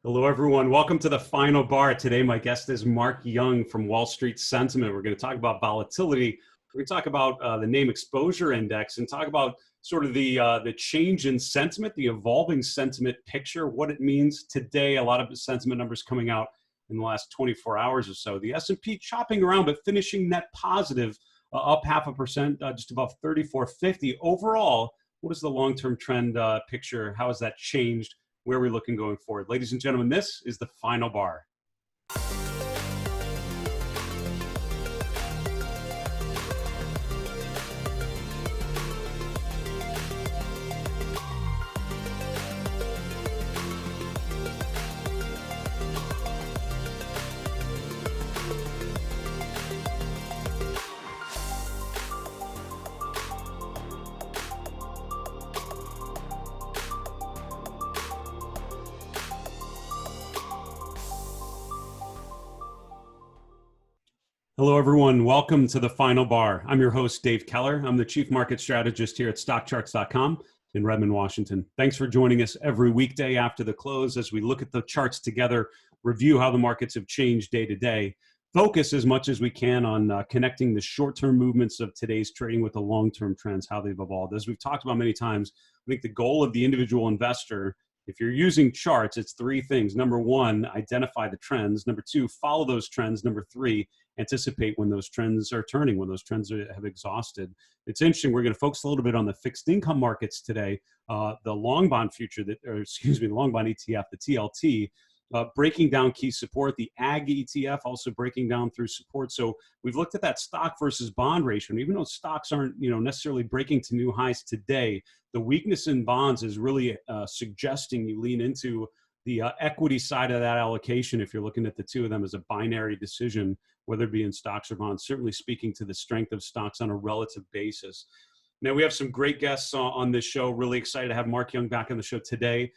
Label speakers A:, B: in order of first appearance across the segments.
A: Hello, everyone. Welcome to the final bar. Today, my guest is Mark Young from Wall Street Sentiment. We're going to talk about volatility. We're going to talk about the name exposure index and talk about sort of the change in sentiment, the evolving sentiment picture, what it means today. A lot of the sentiment numbers coming out in the last 24 hours or so. The S&P chopping around, but finishing net positive, up 0.5%, just above 3450. Overall, what is the long-term trend picture? How has that changed? Where are we looking going forward? Ladies and gentlemen, this is the final bar. Hello, everyone. Welcome to the final bar. I'm your host, Dave Keller. I'm the Chief Market Strategist here at StockCharts.com in Redmond, Washington. Thanks for joining us every weekday after the close as we look at the charts together, review how the markets have changed day to day, focus as much as we can on connecting the short-term movements of today's trading with the long-term trends, how they've evolved. As we've talked about many times, I think the goal of the individual investor, if you're using charts, it's three things. Number one, identify the trends. Number two, follow those trends. Number three, anticipate when those trends are turning, when those trends have exhausted. It's interesting. We're going to focus a little bit on the fixed income markets today. The long bond future, the long bond ETF, the TLT, breaking down key support. The AG ETF also breaking down through support. So we've looked at that stock versus bond ratio. And even though stocks aren't necessarily breaking to new highs today, the weakness in bonds is really suggesting you lean into the equity side of that allocation if you're looking at the two of them as a binary decision, whether it be in stocks or bonds, certainly speaking to the strength of stocks on a relative basis. Now, we have some great guests on this show. Really excited to have Mark Young back on the show today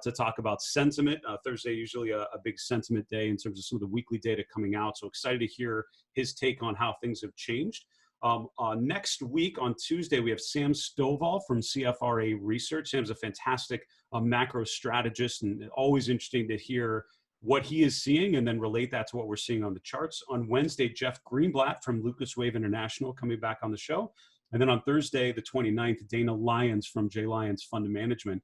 A: to talk about sentiment. Thursday, usually a big sentiment day in terms of some of the weekly data coming out. So excited to hear his take on how things have changed. Next week on Tuesday, we have Sam Stovall from CFRA Research. Sam's a fantastic macro strategist, and always interesting to hear what he is seeing and then relate that to what we're seeing on the charts. On Wednesday, Jeff Greenblatt from Lucas Wave International coming back on the show. And then on Thursday, the 29th, Dana Lyons from J. Lyons Fund Management.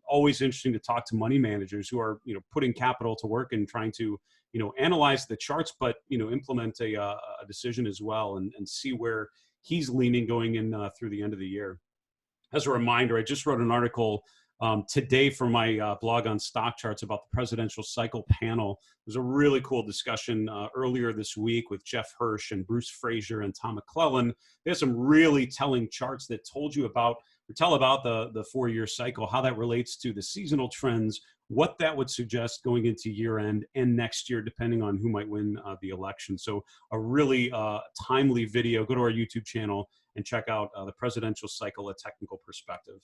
A: Always interesting to talk to money managers who are, putting capital to work and trying to, analyze the charts, but, implement a decision as well and see where he's leaning going in through the end of the year. As a reminder, I just wrote an article today for my blog on StockCharts about the presidential cycle panel. It was a really cool discussion earlier this week with Jeff Hirsch and Bruce Frazier and Tom McClellan. They had some really telling charts that tell about the 4-year cycle, how that relates to the seasonal trends, what that would suggest going into year end and next year, depending on who might win the election. So a really timely video. Go to our YouTube channel and check out the presidential cycle, a technical perspective.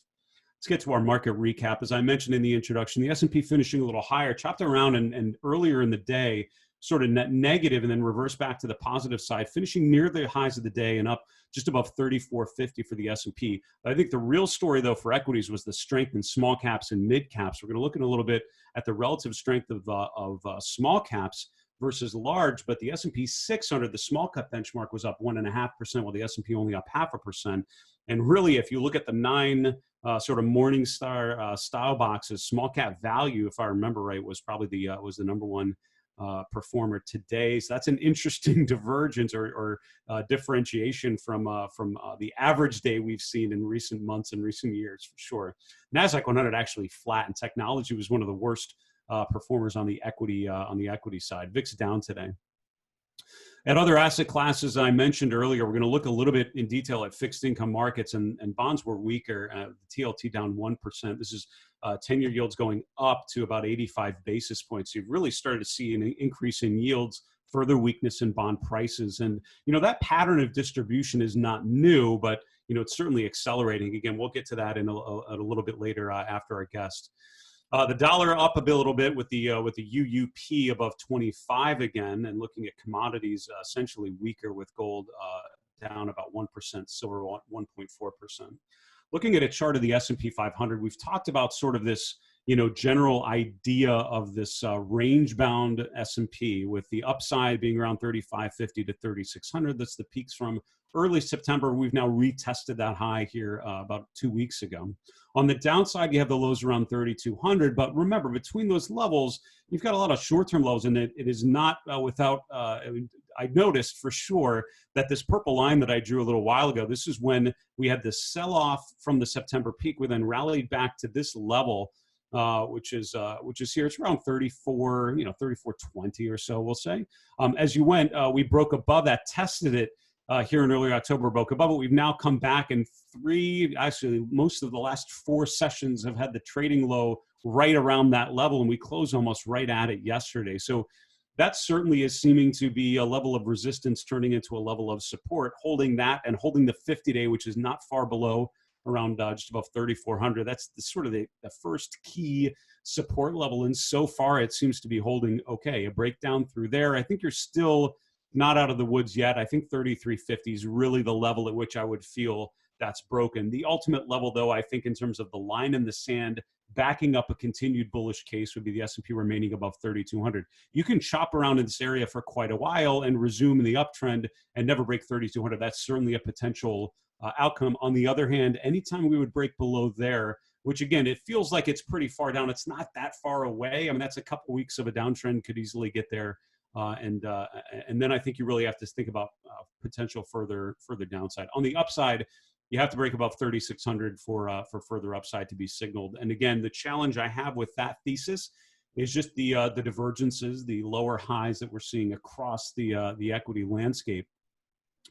A: Let's get to our market recap. As I mentioned in the introduction, the S&P finishing a little higher, chopped around and earlier in the day, sort of net negative and then reversed back to the positive side, finishing near the highs of the day and up just above 3450 for the S&P. I think the real story, though, for equities was the strength in small caps and mid caps. We're going to look at a little bit at the relative strength of small caps versus large, but the S&P 600, the small cap benchmark, was up 1.5%, while the S&P only up 0.5%. And really, if you look at the 9 sort of Morningstar style boxes, small cap value, if I remember right, was probably the number one performer today. So that's an interesting divergence or differentiation from the average day we've seen in recent months and recent years, for sure. NASDAQ 100 actually flat, and technology was one of the worst performers on the equity side. VIX down today. At other asset classes I mentioned earlier, we're going to look a little bit in detail at fixed income markets, and bonds were weaker. The TLT down 1%. This is 10-year yields going up to about 85 basis points. So you've really started to see an increase in yields, further weakness in bond prices. And, that pattern of distribution is not new, but, it's certainly accelerating. Again, we'll get to that in a little bit later after our guest. The dollar up a little bit with the UUP above 25 again, and looking at commodities essentially weaker with gold down about 1%, silver 1.4%. Looking at a chart of the S&P 500, we've talked about sort of this general idea of this range-bound S&P, with the upside being around 3,550 to 3,600. That's the peaks from early September. We've now retested that high here about 2 weeks ago. On the downside, you have the lows around 3,200. But remember, between those levels, you've got a lot of short-term lows, and it is not without. I noticed for sure that this purple line that I drew a little while ago, this is when we had this sell-off from the September peak. We then rallied back to this level, which is here. It's around 34, 34.20 or so, we'll say. As you went, we broke above that, tested it here in early October, broke above it. We've now come back, and most of the last 4 sessions have had the trading low right around that level, and we closed almost right at it yesterday. So that certainly is seeming to be a level of resistance turning into a level of support, holding that and holding the 50-day, which is not far below, around just above 3,400. That's sort of the first key support level. And so far, it seems to be holding okay. A breakdown through there, I think you're still not out of the woods yet. I think 3,350 is really the level at which I would feel that's broken. The ultimate level, though, I think in terms of the line in the sand, backing up a continued bullish case, would be the S&P remaining above 3,200. You can chop around in this area for quite a while and resume in the uptrend and never break 3,200. That's certainly a potential outcome. On the other hand, anytime we would break below there, which again, it feels like it's pretty far down. It's not that far away. I mean, that's a couple weeks of a downtrend, could easily get there. And then I think you really have to think about potential further downside. On the upside, you have to break above 3,600 for further upside to be signaled. And again, the challenge I have with that thesis is just the divergences, the lower highs that we're seeing across the equity landscape.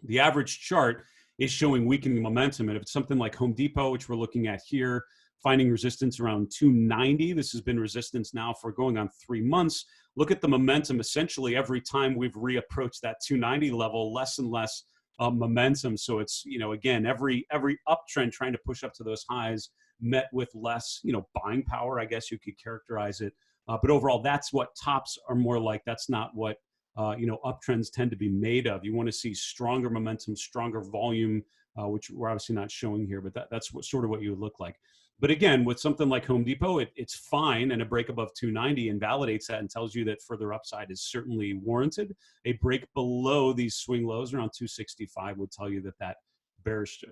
A: The average chart is showing weakening momentum, and if it's something like Home Depot, which we're looking at here, finding resistance around 290. This has been resistance now for going on 3 months. Look at the momentum. Essentially, every time we've reapproached that 290 level, less and less momentum. So it's, again, every uptrend trying to push up to those highs met with less, buying power, I guess you could characterize it. But overall, that's what tops are more like. That's not what, uptrends tend to be made of. You want to see stronger momentum, stronger volume, which we're obviously not showing here, but that's sort of what you would look like. But again, with something like Home Depot, it's fine, and a break above 290 invalidates that and tells you that further upside is certainly warranted. A break below these swing lows around 265 would tell you that bearish,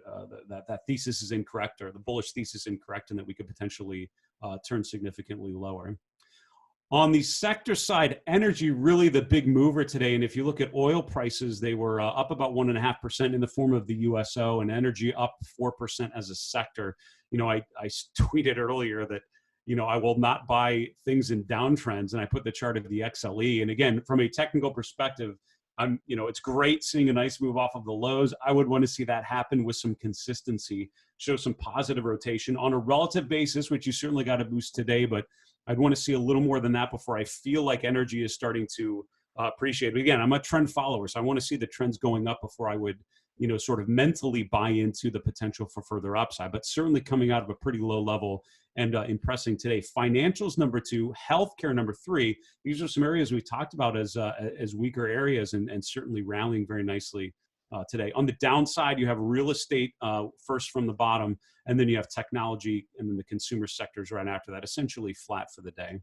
A: that thesis is incorrect, or the bullish thesis is incorrect, and that we could potentially turn significantly lower. On the sector side, energy really the big mover today. And if you look at oil prices, they were up about 1.5% in the form of the USO, and energy up 4% as a sector. I tweeted earlier that, I will not buy things in downtrends, and I put the chart of the XLE. And again, from a technical perspective, it's great seeing a nice move off of the lows. I would want to see that happen with some consistency, show some positive rotation on a relative basis, which you certainly got to boost today, but I'd want to see a little more than that before I feel like energy is starting to appreciate. But again, I'm a trend follower, so I want to see the trends going up before I would, sort of mentally buy into the potential for further upside. But certainly coming out of a pretty low level and impressing today. Financials number 2, healthcare number 3. These are some areas we talked about as weaker areas, and certainly rallying very nicely today. On the downside, you have real estate first from the bottom, and then you have technology, and then the consumer sectors right after that, essentially flat for the day.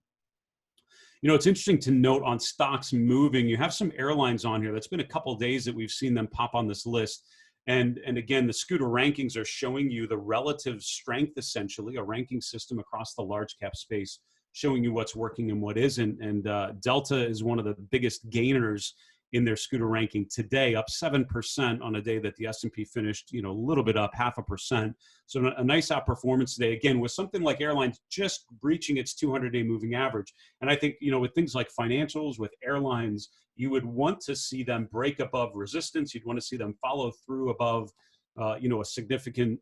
A: It's interesting to note on stocks moving, you have some airlines on here. That's been a couple of days that we've seen them pop on this list. And again, the Scooter rankings are showing you the relative strength, essentially, a ranking system across the large cap space, showing you what's working and what isn't. And Delta is one of the biggest gainers in their Scooter ranking today, up 7% on a day that the S&P finished, a little bit up 0.5%. So a nice outperformance today, again, with something like airlines just breaching its 200-day moving average. And I think, with things like financials, with airlines, you would want to see them break above resistance. You'd want to see them follow through above, a significant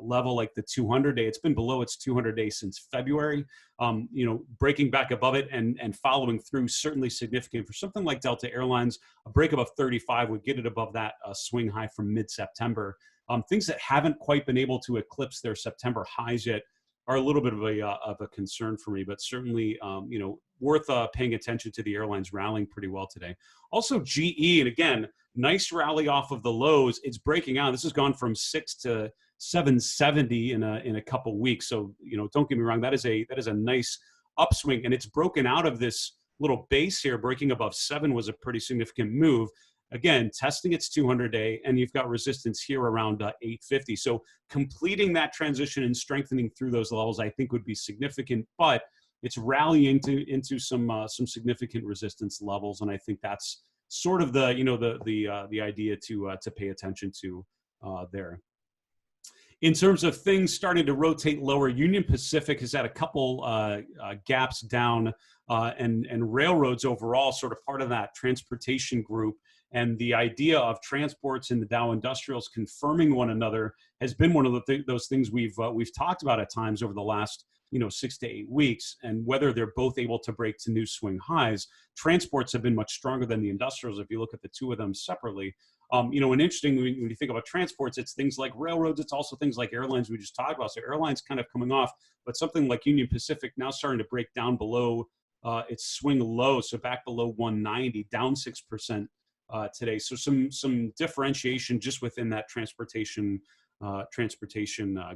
A: level like the 200-day. It's been below its 200-day since February. Breaking back above it and following through, certainly significant. For something like Delta Airlines, a break above 35 would get it above that swing high from mid-September. Things that haven't quite been able to eclipse their September highs yet are a little bit of a concern for me, but certainly, worth paying attention to the airlines rallying pretty well today. Also, GE, and again, nice rally off of the lows. It's breaking out. This has gone from 6 to 770 in a couple weeks. So, don't get me wrong, that is a nice upswing, and it's broken out of this little base here. Breaking above 7 was a pretty significant move. Again, testing its 200-day, and you've got resistance here around 850. So completing that transition and strengthening through those levels, I think, would be significant. But it's rallying into some significant resistance levels, and I think that's sort of the idea to pay attention to there. In terms of things starting to rotate lower, Union Pacific has had a couple gaps down, and railroads overall sort of part of that transportation group. And the idea of transports in the Dow Industrials confirming one another has been one of those things we've talked about at times over the last 6 to 8 weeks. And whether they're both able to break to new swing highs, transports have been much stronger than the industrials if you look at the two of them separately. And interesting, when you think about transports, it's things like railroads, it's also things like airlines we just talked about. So airlines kind of coming off, but something like Union Pacific now starting to break down below its swing low, so back below 190, down 6% today. So some differentiation just within that transportation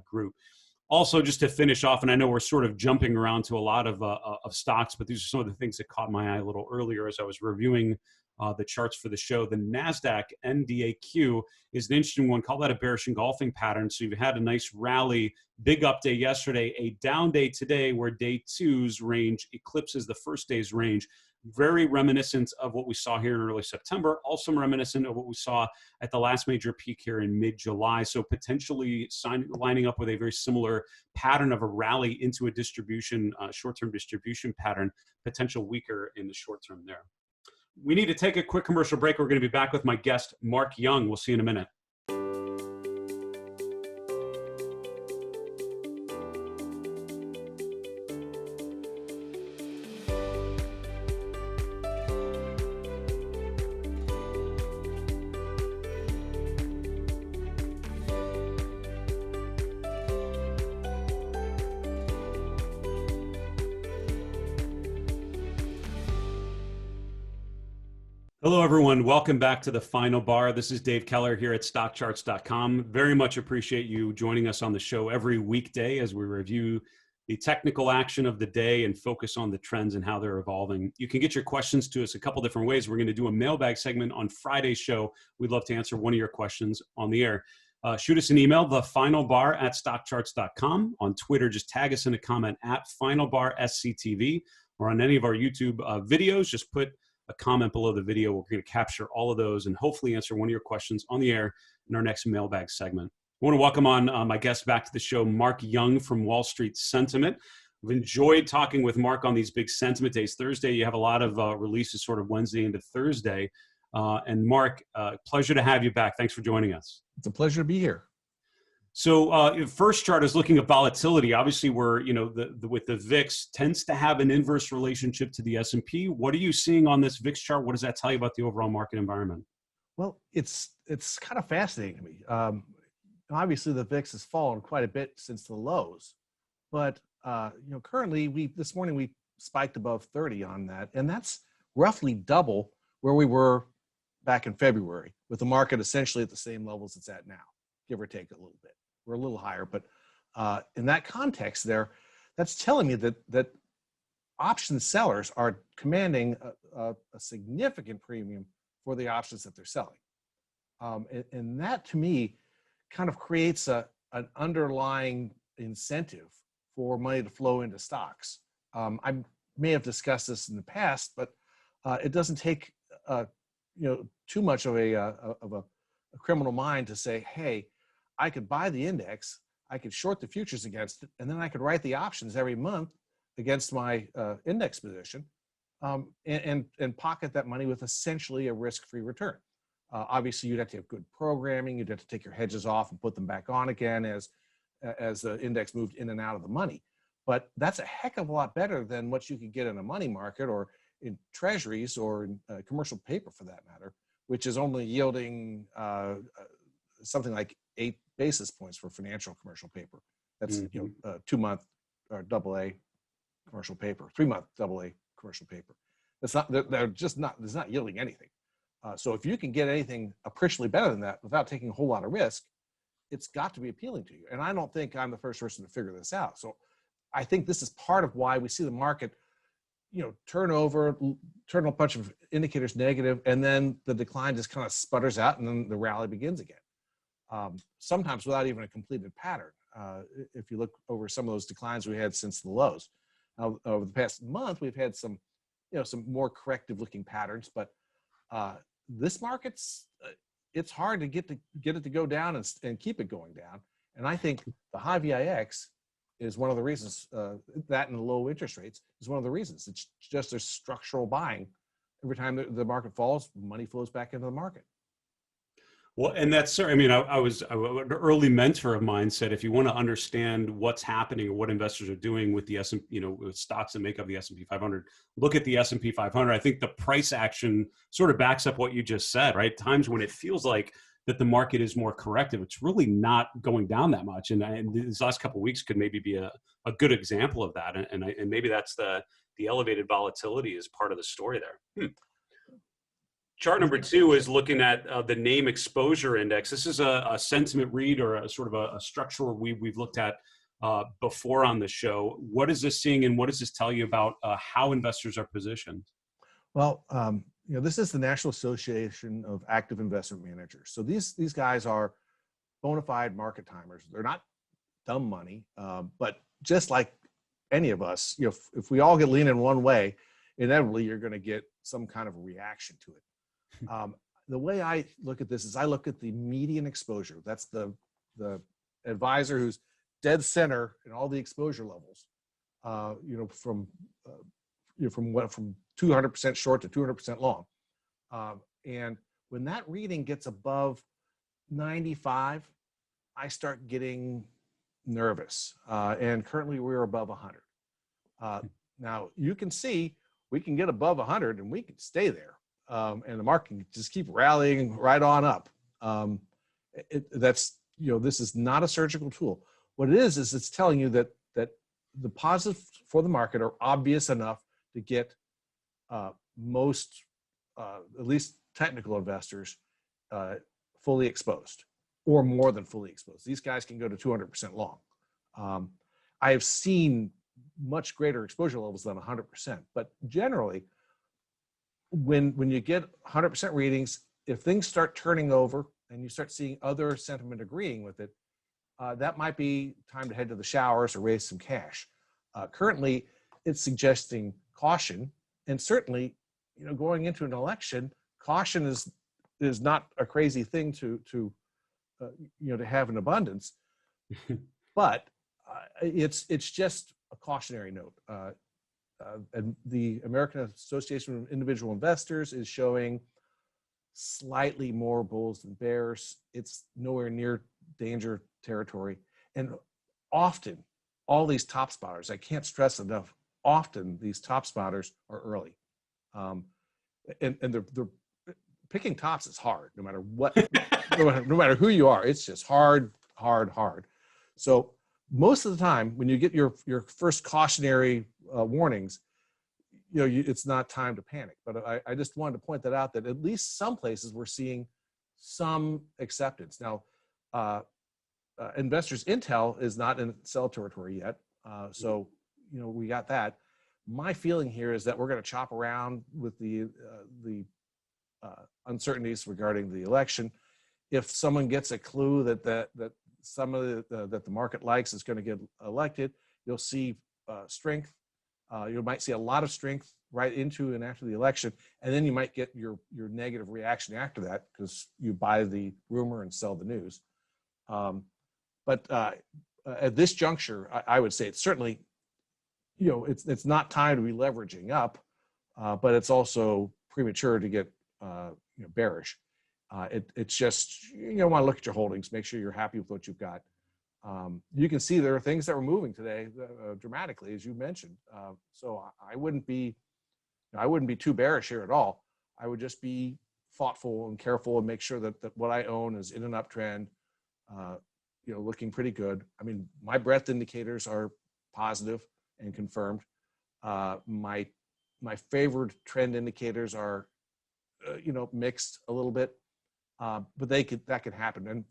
A: group. Also, just to finish off, and I know we're sort of jumping around to a lot of stocks, but these are some of the things that caught my eye a little earlier as I was reviewing the charts for the show. The NASDAQ NDAQ is an interesting one. Call that a bearish engulfing pattern. So you've had a nice rally, big up day yesterday, a down day today where day two's range eclipses the first day's range. Very reminiscent of what we saw here in early September, also reminiscent of what we saw at the last major peak here in mid-July. So potentially lining up with a very similar pattern of a rally into a distribution, short-term distribution pattern, potential weaker in the short term there. We need to take a quick commercial break. We're going to be back with my guest, Mark Young. We'll see you in a minute. Hello, everyone. Welcome back to the Final Bar. This is Dave Keller here at StockCharts.com. Very much appreciate you joining us on the show every weekday as we review the technical action of the day and focus on the trends and how they're evolving. You can get your questions to us a couple different ways. We're going to do a mailbag segment on Friday's show. We'd love to answer one of your questions on the air. Shoot us an email, thefinalbar@stockcharts.com. On Twitter, just tag us in a comment at FinalBarSCTV, or on any of our YouTube videos, just put a comment below the video. We're going to capture all of those and hopefully answer one of your questions on the air in our next mailbag segment. I want to welcome on my guest back to the show, Mark Young from Wall Street Sentiment. We've enjoyed talking with Mark on these big sentiment days. Thursday, you have a lot of releases sort of Wednesday into Thursday. And Mark, pleasure to have you back. Thanks for joining us.
B: It's a pleasure to be here.
A: So first chart is looking at volatility. Obviously, we're, with the VIX tends to have an inverse relationship to the S&P. What are you seeing on this VIX chart? What does that tell you about the overall market environment?
B: Well, it's kind of fascinating to me. Obviously, the VIX has fallen quite a bit since the lows, but currently this morning we spiked above 30 on that, and that's roughly double where we were back in February, with the market essentially at the same levels it's at now, give or take a little bit. We're a little higher, but in that context there, that's telling me that option sellers are commanding a significant premium for the options that they're selling. And that, to me, kind of creates an underlying incentive for money to flow into stocks. I may have discussed this in the past, but it doesn't take too much of a criminal mind to say, hey, I could buy the index, I could short the futures against it, and then I could write the options every month against my index position, and pocket that money with essentially a risk-free return. Obviously, you'd have to have good programming. You'd have to take your hedges off and put them back on again as the index moved in and out of the money. But that's a heck of a lot better than what you could get in a money market or in treasuries or in commercial paper, for that matter, which is only yielding something like 8 basis points for financial commercial paper. That's 2-month or AA commercial paper, 3-month AA commercial paper. That's not, they're just not, it's not yielding anything. So if you can get anything appreciably better than that without taking a whole lot of risk, it's got to be appealing to you. And I don't think I'm the first person to figure this out. So I think this is part of why we see the market, turn a bunch of indicators negative, and then the decline just kind of sputters out, and then the rally begins again. Sometimes without even a completed pattern. If you look over some of those declines we had since the lows. Now, over the past month, we've had some more corrective looking patterns, but this market's, it's hard to get it to go down and keep it going down. And I think the high VIX is one of the reasons, that and the low interest rates is one of the reasons. It's just there's structural buying. Every time the market falls, money flows back into the market.
A: Well, and that's, I mean, an early mentor of mine said, if you want to understand what's happening or what investors are doing with the with stocks that make up the S&P 500, look at the S&P 500. I think the price action sort of backs up what you just said, right? Times when it feels like that the market is more corrective, it's really not going down that much. And these last couple of weeks could maybe be a good example of that. And maybe that's the elevated volatility is part of the story there. Chart number 2 is looking at the name exposure index. This is a sentiment read or a sort of a structural we've looked at before on the show. What is this seeing, and what does this tell you about how investors are positioned?
B: Well, this is the National Association of Active Investment Managers. So these guys are bona fide market timers. They're not dumb money, but just like any of us, if we all get leaning one way, inevitably you're going to get some kind of a reaction to it. The way I look at this is I look at the median exposure. That's the advisor who's dead center in all the exposure levels. From 200% short to 200% long. And when that reading gets above 95, I start getting nervous. And currently we're above 100. Now you can see we can get above 100 and we can stay there. And the market can just keep rallying right on up. This is not a surgical tool. What it is it's telling you that the positives for the market are obvious enough to get most, at least technical investors, fully exposed or more than fully exposed. These guys can go to 200% long. I have seen much greater exposure levels than 100%, but generally, when you get 100% readings, if things start turning over and you start seeing other sentiment agreeing with it, that might be time to head to the showers or raise some cash. Currently, it's suggesting caution, and certainly, going into an election, caution is not a crazy thing to have in abundance, but it's just a cautionary note. And the American Association of Individual Investors is showing slightly more bulls than bears. It's nowhere near danger territory. And often, all these top spotters, I can't stress enough, often these top spotters are early. And they're picking tops is hard, no matter what, no matter who you are. It's just hard. So most of the time, when you get your first cautionary warnings, it's not time to panic. But I just wanted to point that out, that at least some places we're seeing some acceptance. Now, Investors Intel is not in sell territory yet. So, we got that. My feeling here is that we're going to chop around with the uncertainties regarding the election. If someone gets a clue that some of that the market likes is going to get elected, you'll see strength. You might see a lot of strength right into and after the election, and then you might get your negative reaction after that because you buy the rumor and sell the news. But at this juncture, I would say it's certainly, it's not time to be leveraging up, but it's also premature to get bearish. It's just, want to look at your holdings, make sure you're happy with what you've got. You can see there are things that were moving today dramatically, as you mentioned. So I wouldn't be too bearish here at all. I would just be thoughtful and careful and make sure that what I own is in an uptrend, looking pretty good. I mean, my breadth indicators are positive and confirmed. My favored trend indicators are, mixed a little bit, but that could happen.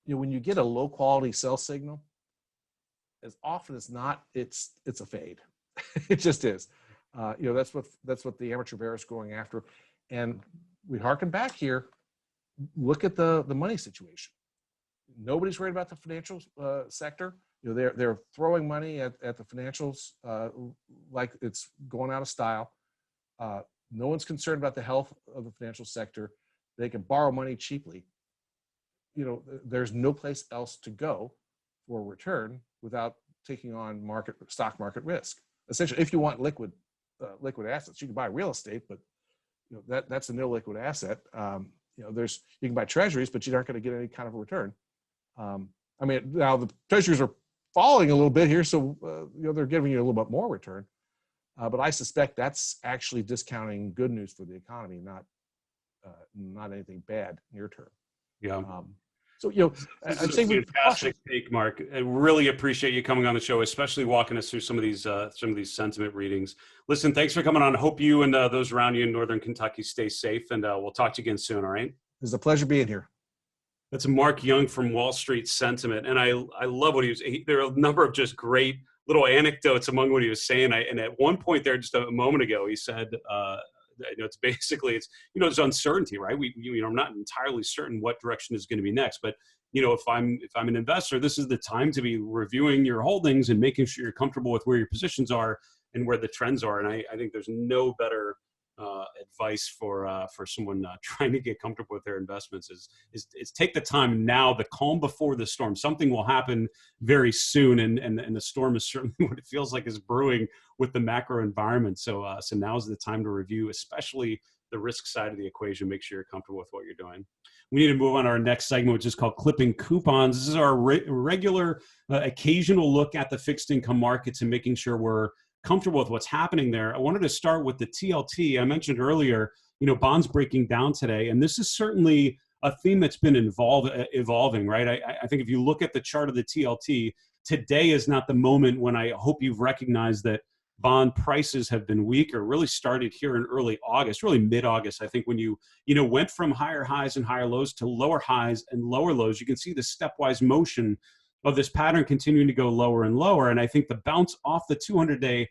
B: when you get a low quality sell signal, as often as not, it's a fade. It just is. That's what the amateur bear is going after. And we harken back here. Look at the money situation. Nobody's worried about the financial sector. They're throwing money at the financials like it's going out of style. No one's concerned about the health of the financial sector. They can borrow money cheaply. There's no place else to go for a return without taking on stock market risk. Essentially, if you want liquid assets, you can buy real estate, but that's a no liquid asset. You can buy treasuries, but you aren't going to get any kind of a return. Now the treasuries are falling a little bit here, so they're giving you a little bit more return. But I suspect that's actually discounting good news for the economy, not anything bad near term.
A: Yeah.
B: I'd say
A: fantastic take, Mark. I really appreciate you coming on the show, especially walking us through some of these sentiment readings. Listen, thanks for coming on. Hope you and those around you in Northern Kentucky stay safe, and we'll talk to you again soon. All right.
B: It's a pleasure being here.
A: That's Mark Young from Wall Street Sentiment, and I love what there are a number of just great little anecdotes among what he was saying. And at one point there, just a moment ago, he said, it's basically there's uncertainty, right? I'm not entirely certain what direction is going to be next, but if I'm an investor, this is the time to be reviewing your holdings and making sure you're comfortable with where your positions are and where the trends are. And I think there's no better advice for someone trying to get comfortable with their investments is take the time now, the calm before the storm. Something will happen very soon, and the storm is certainly what it feels like is brewing with the macro environment. So now is the time to review, especially the risk side of the equation. Make sure you're comfortable with what you're doing. We need to move on to our next segment, which is called Clipping Coupons. This is our regular, occasional look at the fixed income markets and making sure we're comfortable with what's happening there. I wanted to start with the TLT. I mentioned earlier, bonds breaking down today, and this is certainly a theme that's been evolving, right? I think if you look at the chart of the TLT, today is not the moment when I hope you've recognized that bond prices have been weaker. Really started here in early August, really mid-August. I think when you went from higher highs and higher lows to lower highs and lower lows, you can see the stepwise motion of this pattern continuing to go lower and lower. And I think the bounce off the 200-day,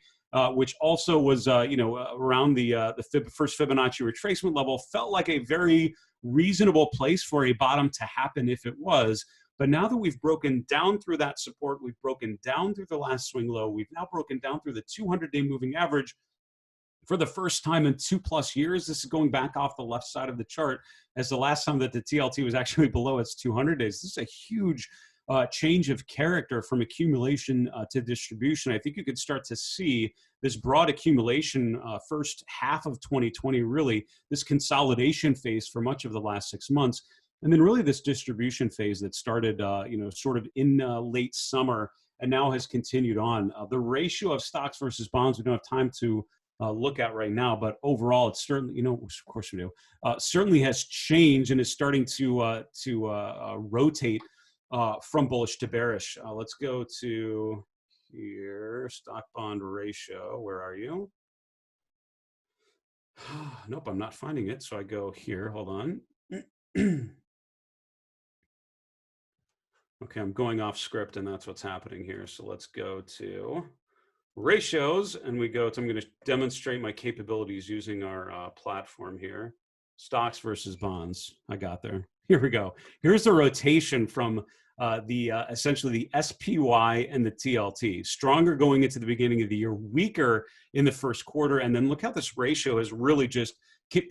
A: which also was, around the first Fibonacci retracement level, felt like a very reasonable place for a bottom to happen if it was. But now that we've broken down through that support, we've broken down through the last swing low, we've now broken down through the 200-day moving average for the first time in 2+ years. This is going back off the left side of the chart as the last time that the TLT was actually below its 200 days. This is a huge change of character from accumulation to distribution. I think you could start to see this broad accumulation first half of 2020, really this consolidation phase for much of the last 6 months. And then really this distribution phase that started, sort of in late summer and now has continued on. The ratio of stocks versus bonds, we don't have time to look at right now, but overall, it's certainly, of course we do, certainly has changed and is starting to rotate from bullish to bearish. Let's go to here, stock bond ratio. Where are you? Nope, I'm not finding it. So I go here, hold on. Okay, I'm going off script and that's what's happening here. So let's go to ratios and we go to, I'm going to demonstrate my capabilities using our platform here. Stocks versus bonds. I got there. Here we go. Here's the rotation from essentially the SPY and the TLT. Stronger going into the beginning of the year, weaker in the first quarter. And then look how this ratio has really just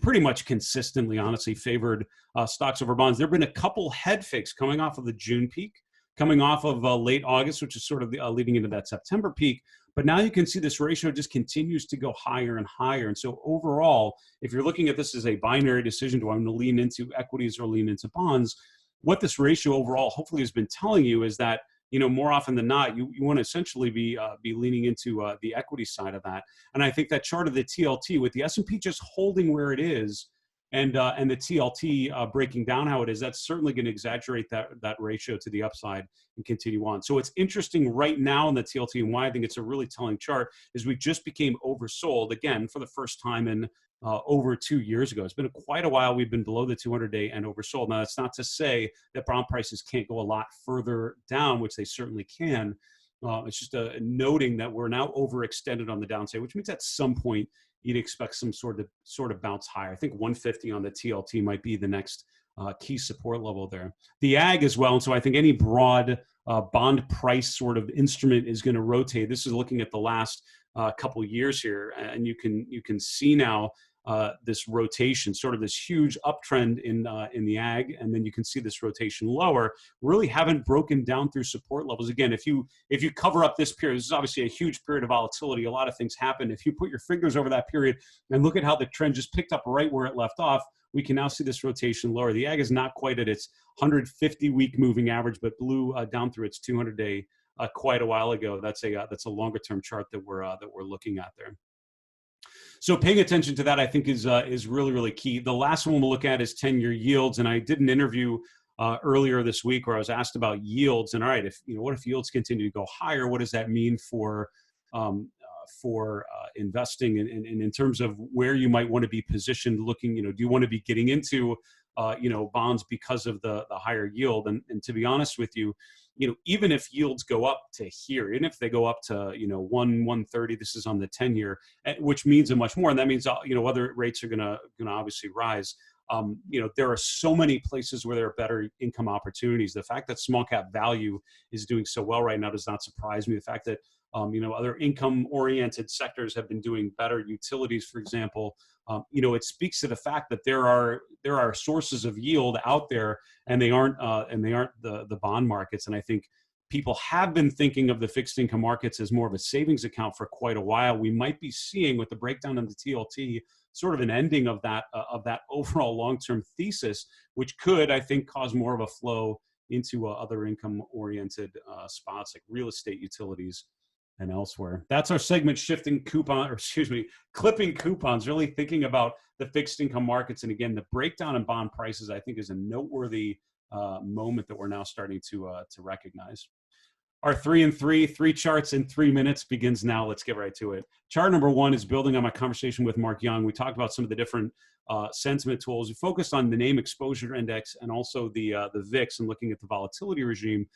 A: pretty much consistently, honestly, favored stocks over bonds. There have been a couple head fakes coming off of the June peak, coming off of late August, which is sort of leading into that September peak. But now you can see this ratio just continues to go higher and higher. And so overall, if you're looking at this as a binary decision, do I want to lean into equities or lean into bonds? What this ratio overall hopefully has been telling you is that, more often than not, you want to essentially be leaning into the equity side of that. And I think that chart of the TLT with the S&P just holding where it is and the TLT breaking down how it is, that's certainly going to exaggerate that ratio to the upside and continue on. So what's interesting right now in the TLT, and why I think it's a really telling chart, is we just became oversold again for the first time in over 2 years ago. It's been quite a while we've been below the 200-day and oversold. Now, that's not to say that bond prices can't go a lot further down, which they certainly can. It's just noting that we're now overextended on the downside, which means at some point you'd expect some sort of bounce higher. I think 150 on the TLT might be the next key support level there. The ag as well, and so I think any broad bond price sort of instrument is going to rotate. This is looking at the last couple years here, and you can see now this rotation, sort of this huge uptrend in the ag, and then you can see this rotation lower. Really haven't broken down through support levels. Again, if you cover up this period, this is obviously a huge period of volatility. A lot of things happen. If you put your fingers over that period and look at how the trend just picked up right where it left off, we can now see this rotation lower. The ag is not quite at its 150-week moving average, but blew down through its 200-day quite a while ago. That's a longer-term chart that we're looking at there. So paying attention to that, I think, is really, really key. The last one we'll look at is 10-year yields. And I did an interview earlier this week where I was asked about yields. And all right, what if yields continue to go higher? What does that mean for investing and in terms of where you might want to be positioned? Looking, do you want to be getting into bonds because of the higher yield? And to be honest with you, even if yields go up to here, even if they go up to 130, this is on the 10-year, which means a much more, and that means other rates are gonna obviously rise. There are so many places where there are better income opportunities. The fact that small cap value is doing so well right now does not surprise me. The fact that other income-oriented sectors have been doing better, utilities, for example. It speaks to the fact that there are sources of yield out there, and they aren't the bond markets. And I think people have been thinking of the fixed income markets as more of a savings account for quite a while. We might be seeing, with the breakdown of the TLT, sort of an ending of that overall long-term thesis, which could, I think, cause more of a flow into other income-oriented spots like real estate, utilities, and elsewhere. That's our segment, clipping coupons, really thinking about the fixed income markets. And again, the breakdown in bond prices, I think, is a noteworthy moment that we're now starting to recognize. Our 3 and 3 charts in 3 minutes begins now. Let's get right to it. Chart number 1 is building on my conversation with Mark Young. We talked about some of the different sentiment tools. We focused on the name exposure index and also the VIX and looking at the volatility regime.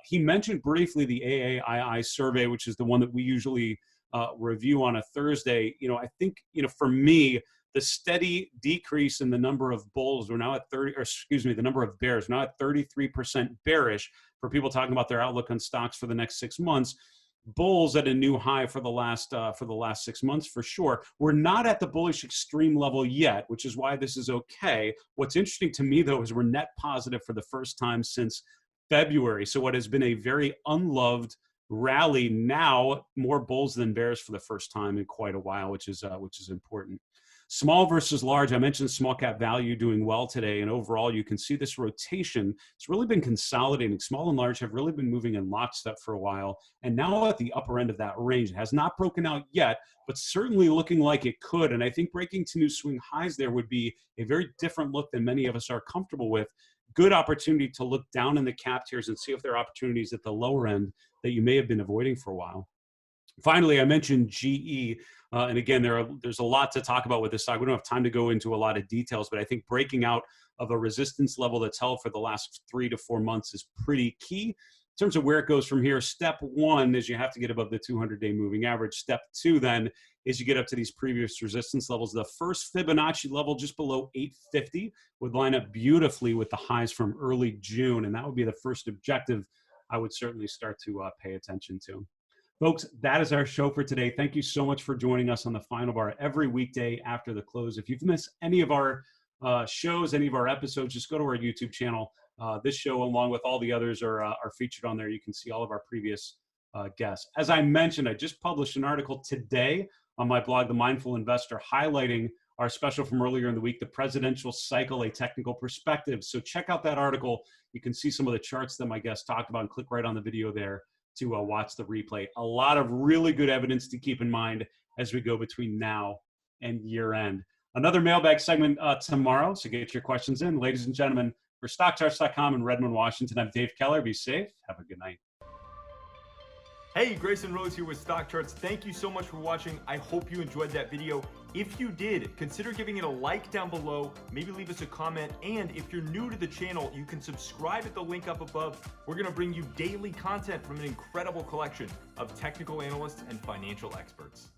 A: He mentioned briefly the AAII survey, which is the one that we usually review on a Thursday. I think, for me, the steady decrease in the number of bulls, we're now at the number of bears, now at 33% bearish for people talking about their outlook on stocks for the next 6 months. Bulls at a new high for the last 6 months, for sure. We're not at the bullish extreme level yet, which is why this is okay. What's interesting to me, though, is we're net positive for the first time since February. So what has been a very unloved rally, now more bulls than bears for the first time in quite a while, which is important. Small versus large, I mentioned small cap value doing well today, and overall you can see this rotation. It's really been consolidating. Small and large have really been moving in lockstep for a while, and now at the upper end of that range. It has not broken out yet, but certainly looking like it could, and I think breaking to new swing highs there would be a very different look than many of us are comfortable with. Good opportunity to look down in the cap tiers and see if there are opportunities at the lower end that you may have been avoiding for a while. Finally, I mentioned GE, and again, there's a lot to talk about with this stock. We don't have time to go into a lot of details, but I think breaking out of a resistance level that's held for the last 3 to 4 months is pretty key. In terms of where it goes from here, step 1 is you have to get above the 200-day moving average. Step 2 then is you get up to these previous resistance levels. The first Fibonacci level just below 850 would line up beautifully with the highs from early June, and that would be the first objective I would certainly start to pay attention to. Folks, that is our show for today. Thank you so much for joining us on the Final Bar every weekday after the close. If you've missed any of our shows, any of our episodes, just go to our YouTube channel. This show, along with all the others, are featured on there. You can see all of our previous guests. As I mentioned, I just published an article today on my blog, The Mindful Investor, highlighting our special from earlier in the week, The Presidential Cycle, A Technical Perspective. So check out that article. You can see some of the charts that my guests talked about and click right on the video there to watch the replay. A lot of really good evidence to keep in mind as we go between now and year end. Another mailbag segment tomorrow, so get your questions in. Ladies and gentlemen, for StockCharts.com in Redmond, Washington, I'm Dave Keller. Be safe. Have a good night.
C: Hey, Grayson Rose here with StockCharts. Thank you so much for watching. I hope you enjoyed that video. If you did, consider giving it a like down below, maybe leave us a comment, and if you're new to the channel, you can subscribe at the link up above. We're gonna bring you daily content from an incredible collection of technical analysts and financial experts.